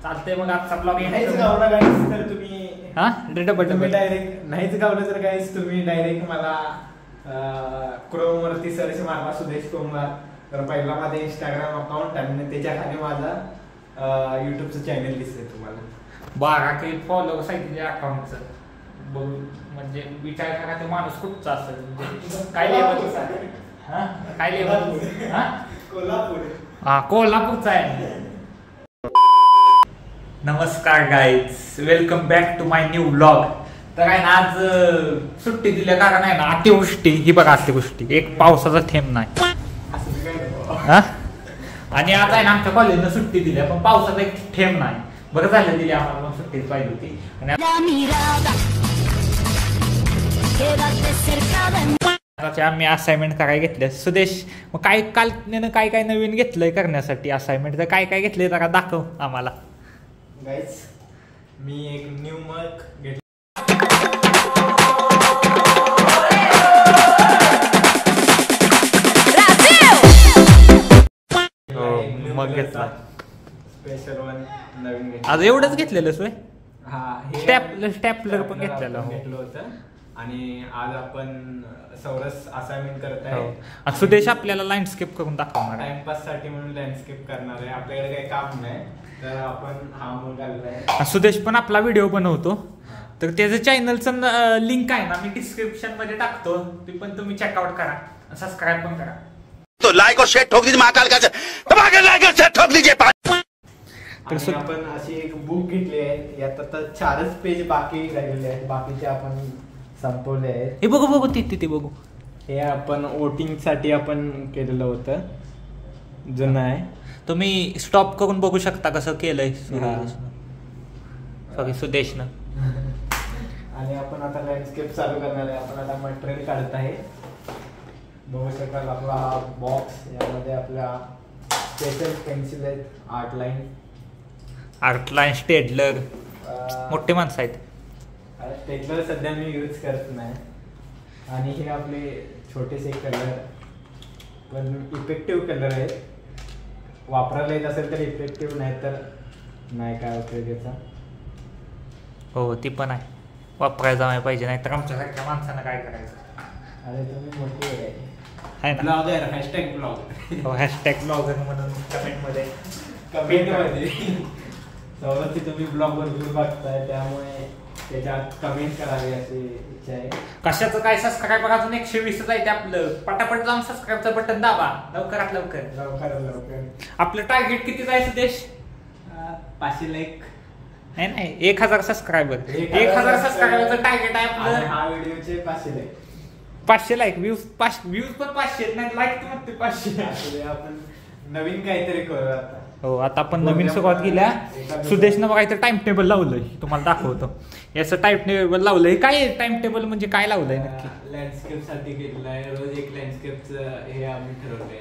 चालतंय मग आजचा ब्लॉग नाहीच गावला गाईस तर तुम्ही तुम्ही डायरेक्ट नाहीच गावलं तर गाईस तुम्ही डायरेक्ट मला क्रोम वरती सर्च मारला सुदेश कुमार तर पहिला माझा इंस्टाग्राम अकाउंट आणि त्याच्या खाली माझा युट्यूबचं चॅनल दिसतंय तुम्हाला 12K फॉलोअर्स आहे तिच्या अकाउंटचं बघून म्हणजे विचार करा ते माणूस कुठचा असेल म्हणजे काय लेवल काय लेवल कोल्हापूरचा आहे. नमस्कार guys welcome back to my new vlog. तर काय ना आज सुट्टी दिल्या कारण आहे ना अतिवृष्टी ही बघा अतिवृष्टी एक पावसाचा थेंब नाही आणि आज आहे ना आमच्या कॉलेजनं सुट्टी दिली पण पावसाचा एक थेंब नाही. बरं झालं दिली आम्हाला सुट्टी पाहिजे होती आणि आम्ही असाइनमेंट करायला घेतल्या. सुदेश मग काय काल काय काय नवीन घेतलंय करण्यासाठी असाइनमेंट तर काय काय घेतलंय जरा दाखव आम्हाला. गाईस मी एक न्यू मग घेतलं मग घेतला स्पेशल वन नवीन घेतलं. आज एवढंच घेतलेलं सोय स्टॅपलर पण घेतलेलं होतं आणि आज आपण सौरस असाइनमेंट करत आहे. सुदेश आपल्याला लँडस्केप करून दाखवणार टाइमपास साठी म्हणून लँडस्केप करणार आहे. आपल्याकडे काही काम नाही तर आपण हा मूड आलेला सुदेश पण आपला व्हिडिओ बनवतो तर त्याचं चॅनलचं लिंक आहे ना मी डिस्क्रिप्शन मध्ये टाकतो ते पण तुम्ही चेकआउट करा सबस्क्राईब पण करा. तो लाइक और शेयर ठोक दीजिए महाकाल का धमाके लाइक और शेयर ठोक दीजिए. तर आपण अशी एक बुक घेतली आहे यात आता 4च पेज बाकी राहिलेले आहेत बाकीचे आपण संपवले आहेत. हे बघू ते बघू हे आपण वोटिंग साठी आपण केलेलं होतं जुनं आहे. तुम्ही स्टॉप करून बघू शकता कसं केलंय सॉरी सुदेशनं. आणि आपण आता लँडस्केप चालू करणार आहे. आपण आता मटेरियल काढत आहे. बघू शकाल आपला बॉक्स यामध्ये आपल्या स्पेशल पेन्सिल आहेत आर्ट लाईन स्टेडलर मोठे माणसं आहेत. स्टेडलर सध्या मी यूज करत नाही आणि हे आपले छोटेसे कलर पण इफेक्टिव्ह कलर आहेत. वापरायला येत असेल तर इफेक्टिव्ह नाही तर नाही काय उपयोगाचा. हो ती पण आहे वापरायला जायला पाहिजे नाही तर आमच्यासारख्या माणसानं काय करायचं. अरे तुम्ही मोठी आहे ना ब्लॉगर हॅशटॅग ब्लॉग हो हॅशटॅग ब्लॉगर म्हणून कमेंटमध्ये सौरभची तुम्ही ब्लॉग भरपूर बघताय त्यामुळे त्याच्यात कमेंट करावी अशी इच्छा आहे. कशाचं काय सबस्क्राईबर अजून 120 आहे ते आपलं पटापट जाऊन सबस्क्राईबचं बटन दाबा लवकरात लवकर. आपलं टार्गेट किती जायचं देश 500 लाईक नाही 1000 सबस्क्रायबर 1000 सबस्क्रायबरचं टार्गेट आहे आपलं. हा व्हिडिओचे 500 लाईक 500 लाईक व्ह्यूज पण 500 नाही लाईक तर 500. आपण नवीन काहीतरी करू आता. हो आता आपण नवीन सुरुवात केल्या. सुदेशनं बघा इथं टाइम टेबल लावलंय तुम्हाला दाखवतो. याचं टाइम टेबल लावलंय. काय टाइम टेबल म्हणजे काय लावलंय नक्की. लँडस्केप साठी केलेलं आहे. रोज एक लँडस्केपचं हे आम्ही ठरवलंय.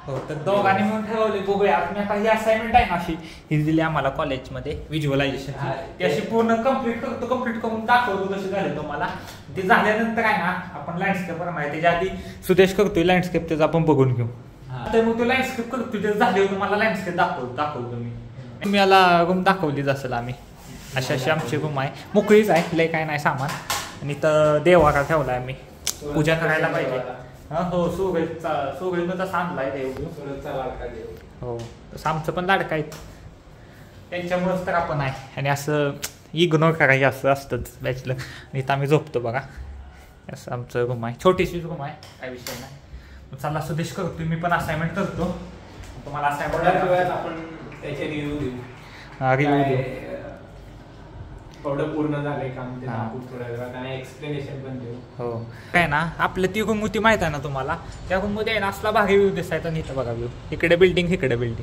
हो तर दोघांनी म्हणून ठरवले बघूया आपण आता ही असाइनमेंट आहे ना अशी ही दिली आम्हाला कॉलेजमध्ये व्हिज्युअलायझेशन ती अशी पूर्ण कम्प्लीट करून दाखवतो कशी झाले तुम्हाला. ते झाल्यानंतर आहे ना आपण लँडस्केप आहे त्याच्या आधी सुदेश करतोय लँडस्केप त्याचं आपण बघून घेऊ. तर मग तो लँडस्केप करतो ते झाल्यावर तुम्हाला लँडस्केप दाखवतो तुम्ही याला रूम दाखवलीच असेल आम्ही अशी आमची रूम आहे. मोकळीच आहे लय काय नाही सामान आणि तर देवारा ठेवला आम्ही पूजा करायला पाहिजे. हो सोगळीनं तसं आणलाय देव हो तसं आमचं पण लाडका आहेत त्यांच्यामुळेच तर आपण आहे. आणि असं इग्नोर करायचं असं असतंच बॅचलर. आणि इथं आम्ही झोपतो बघा असं आमचं रूम आहे छोटीशी रूम आहे काय विषय नाही. चला सुदेश करतो मी पण असाइनमेंट करतो तुम्हाला असाइनमेंट आपण त्याचे रिव्ह्यू देऊ. थोडं पूर्ण झालंय काम थोड्या एक्सप्लेनेशन पण देऊ. हो काय ना आपलं ती रूम होती माहित आहे ना तुम्हाला त्या रूम मध्ये आहे ना असला भारी व्ह्यू दिसायचा. इथं बघा व्ह्यू इकडे बिल्डिंग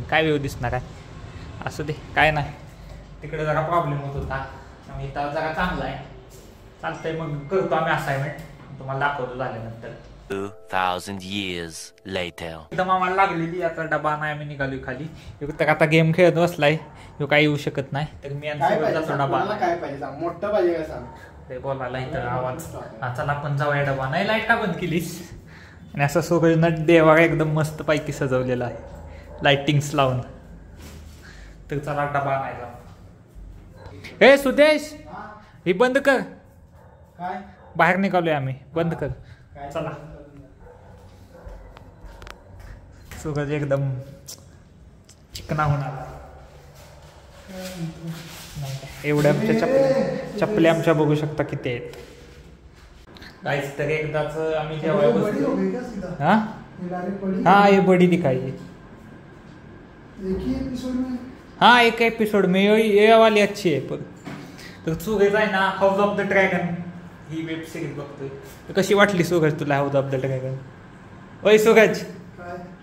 काय व्ह्यू दिसणार आहे असं दे काय नाही. तिकडे जरा प्रॉब्लेम होत होता इथं जरा चांगला आहे चालतंय. मग करतो आम्ही असाइनमेंट तुम्हाला दाखवतो झाल्यानंतर. 2000 years later. एकदम आम्हाला लागलेली आता डबा नाही आम्ही निघालो खाली. तर आता गेम खेळत बसलाय ह्यो काही येऊ शकत नाही तर मी डबा काय पाहिजे मोठं पाहिजे का सांग ते बोलायला इथं आवाज. चला आपण जाऊया डबा नाही लाईट का बंद केलीस. आणि असं सगळं देवा एकदम मस्त पैकी सजवलेला आहे लाइटिंग्स लावून. तर चला डबा नाही जाऊ ए सुदेश ही बंद कर. काय बाहेर निघालोय आम्ही. बंद कर. काय चला. सूरज एकदम चिकना होणार. एवढ्या आमच्या चपल्या आमच्या बघू शकता किती आहेत. गाईस तर एकदाच आम्ही जेवायला बसलो. हाँ ये बड़ी दिखाई. हाँ एक एपिसोड में ये वाली अच्छी है. तर सूरज आहे ना house of the dragon he web series बघतोय. तर कशी वाटली सूरज तुला हाऊस ऑफ द ड्रॅगन? ओय Suraj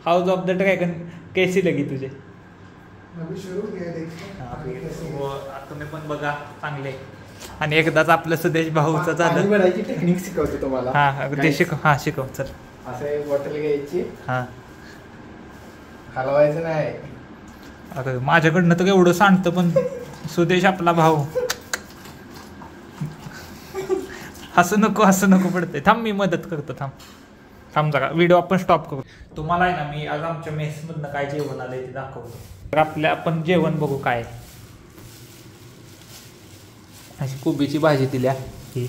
house of the dragon कैसी लगी तुझे? तुम्ही पण बघा चांगले. आणि एकदाच आपलं सुदेश भाऊचं झालं. टेक्निक शिकवतो तुम्हाला. हा ते शिकव. हा शिकव चल. असं बॉटल घ्यायची, हा हलवायचं नाही. अरे माझ्याकडनं तर एवढं सांगतं पण सुदेश आपला भाऊ हसू नको पडते. थांब मी मदत करतो. थांब जरा व्हिडिओ आपण स्टॉप करू. तुम्हाला आहे ना मी आज आमच्या मेसमधनं काय जेवण आलंय ते दाखवतो. तर आपण जेवण बघू काय. अशी कोबीची भाजी दिल्या. ही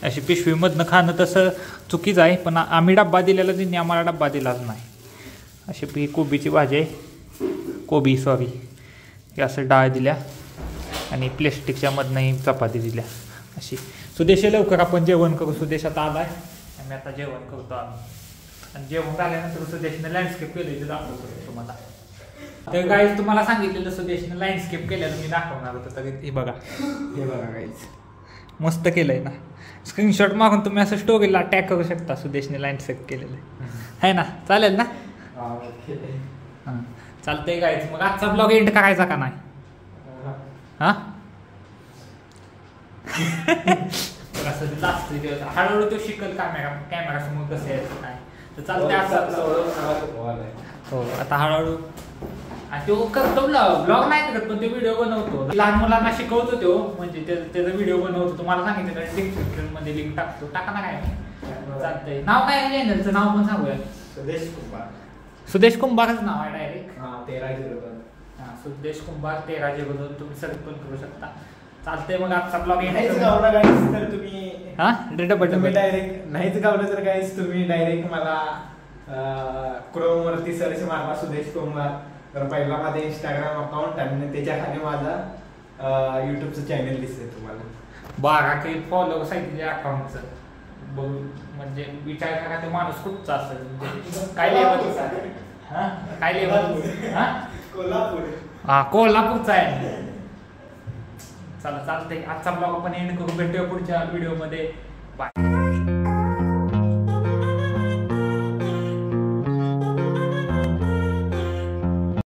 अशी पिशवीमधनं खाणं तसं चुकीचं आहे पण आम्ही डब्बा दिलेला त्यांनी आम्हाला डब्बा दिलाच नाही. अशी कोबीची भाजी आहे. कोबी सॉरी हे असं डाळ दिल्या आणि प्लॅस्टिकच्या मधनं ही चपाती दिल्या अशी. सुदेश लवकर आपण जेवण करू. सुदेश आता आलाय आम्ही आता जेवण करतो आम्ही. आणि जेवण झाल्यानंतर सुदेशनं लँडस्केप केलेलं दाखवतो तुम्हाला. तर गाईज तुम्हाला सांगितलेलं सुदेशनं लँडस्केप केलेलं मी दाखवणार होतं. तर हे बघा गाईज मस्त केलंय ना. स्क्रीनशॉट मागून तुम्ही असं स्टोरीला टॅग करू शकता. सुदेशने लँडस्केप केलेलं आहे ना. चालेल ना. हां चालतंय गाईज. मग आजचा ब्लॉग एंड करायचा का नाही? हां हळूहळू तो शिकल कॅमेरा समोर कसं यायचं काय. तर चालतंय असं. हो आता हळूहळू. आणि तो करतो ब्लॉग नाही करत पण तो व्हिडिओ बनवतो. लहान मुलांना शिकवतो तो म्हणजे त्याचा व्हिडिओ बनवतो. तुम्हाला सांगितलं डिस्क्रिप्शन मध्ये लिंक टाकतो. टाका ना काय. चालतंय. नाव काय आहे चॅनलचं? नाव पण सांगूया. सुदेश कुंभारच नाव आहे डायरेक्ट. 1302. हां सुदेश कुंभार 1302 तुम्ही सर्च पण करू शकता. चालतंय मग आजचा ब्लॉग नाहीच गावला गाईज तर तुम्ही तुम्ही डायरेक्ट नाहीच गावलं तर गाईज तुम्ही डायरेक्ट मला क्रोम वरती सर्च मारला सुदेश कुंभार तर पहिला माझा इंस्टाग्राम अकाउंट आणि त्याच्या खाली माझा युट्यूबचं चॅनल दिसेल तुम्हाला. 12K फॉलोअर्स आहे तिच्या अकाउंटचं. बघून म्हणजे विचार करा ते माणूस कुठचा असेल. म्हणजे काय लेवल काय लेवल. कोल्हापूरचा आहे. चला चालतंय. आजचा ब्लॉग आपण एंड करू. भेटूया पुढच्या व्हिडिओमध्ये. बाय.